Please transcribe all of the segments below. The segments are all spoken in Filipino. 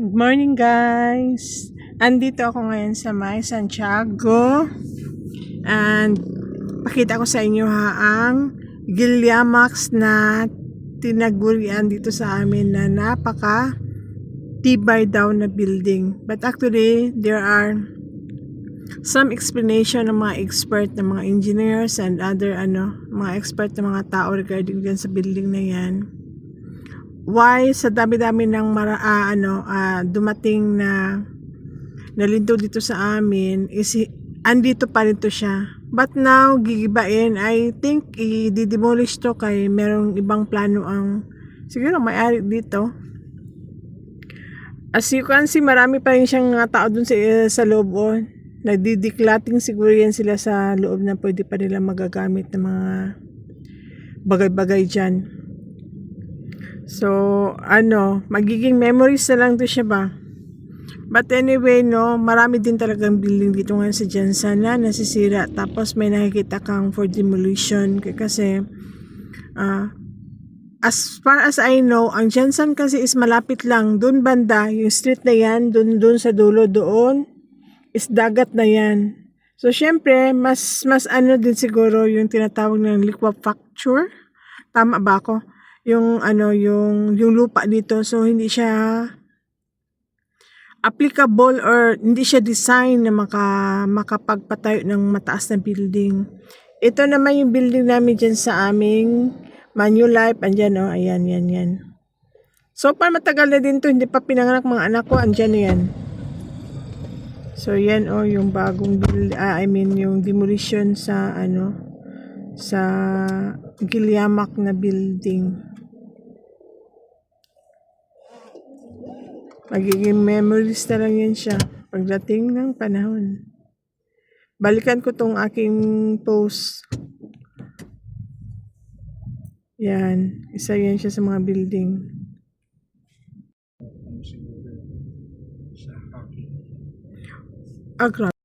Good morning guys! Andito ako ngayon sa May Santiago and pakita ko sa inyo ang Guiliamax na tinagurian dito sa amin na napaka tibay daw na building. But actually, there are some explanation ng mga expert, ng mga engineers and other mga expert ng mga tao regarding dyan sa building na yan. Why sa dami-dami ng dumating na nalinto dito sa amin is andito pa rin to siya. But now, gigibain, I think i-demolish to kay merong ibang plano ang siguro may-ari dito. As you can see, marami pa rin siyang tao dun sa loob. Nagdidiklating siguro yan sila sa loob na pwede pa nila magagamit ng mga bagay-bagay dyan. So, magiging memories na lang to siya ba? But anyway, marami din talagang building dito ngayon sa Jensen na nasisira. Tapos may nakikita kang for demolition. Kasi, as far as I know, ang Jensen kasi is malapit lang. Doon banda, yung street na yan, doon sa dulo doon, is dagat na yan. So, syempre, mas din siguro yung tinatawag ng liquefaction. Tama ba ako? Yung lupa dito, so hindi siya applicable or hindi siya design na makapagpatayo ng mataas na building. Ito naman yung building namin dyan sa aming Manulife. Andyan ayan, yan. So far matagal na din to, hindi pa pinanganak mga anak ko, andyan na yan. So yan yung bagong yung demolition sa sa Guiliamax na building. Magiging memories na lang yan siya pagdating ng panahon. Balikan ko tong aking post. Yan, isa yan siya sa mga building. Grabe.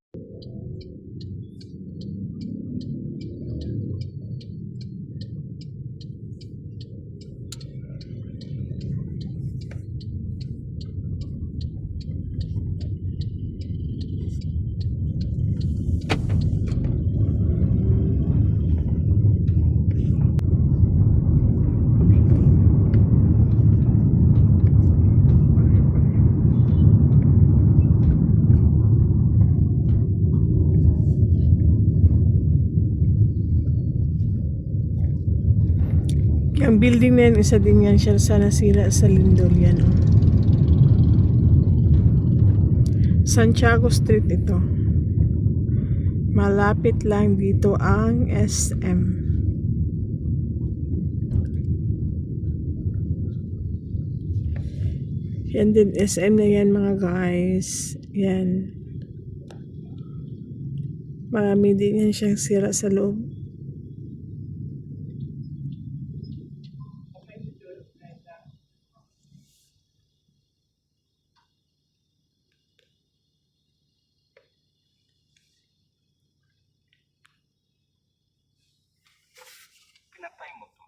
Ang building na yan, isa din yan siya sa nasira sa lindol yan. Santiago Street ito. Malapit lang dito ang SM. Yan din SM na yan mga guys. Yan. Marami din yan siyang sira sa loob. Pinatay mo to.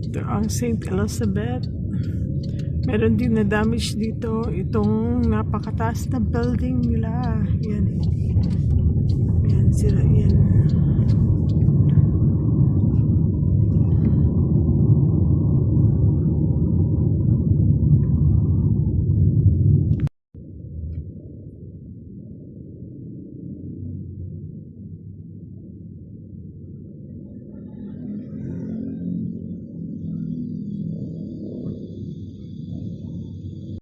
Ito ang St. Elizabeth. Meron din na damage dito. Itong napakataas na building nila. Yan. Yan, sila yan.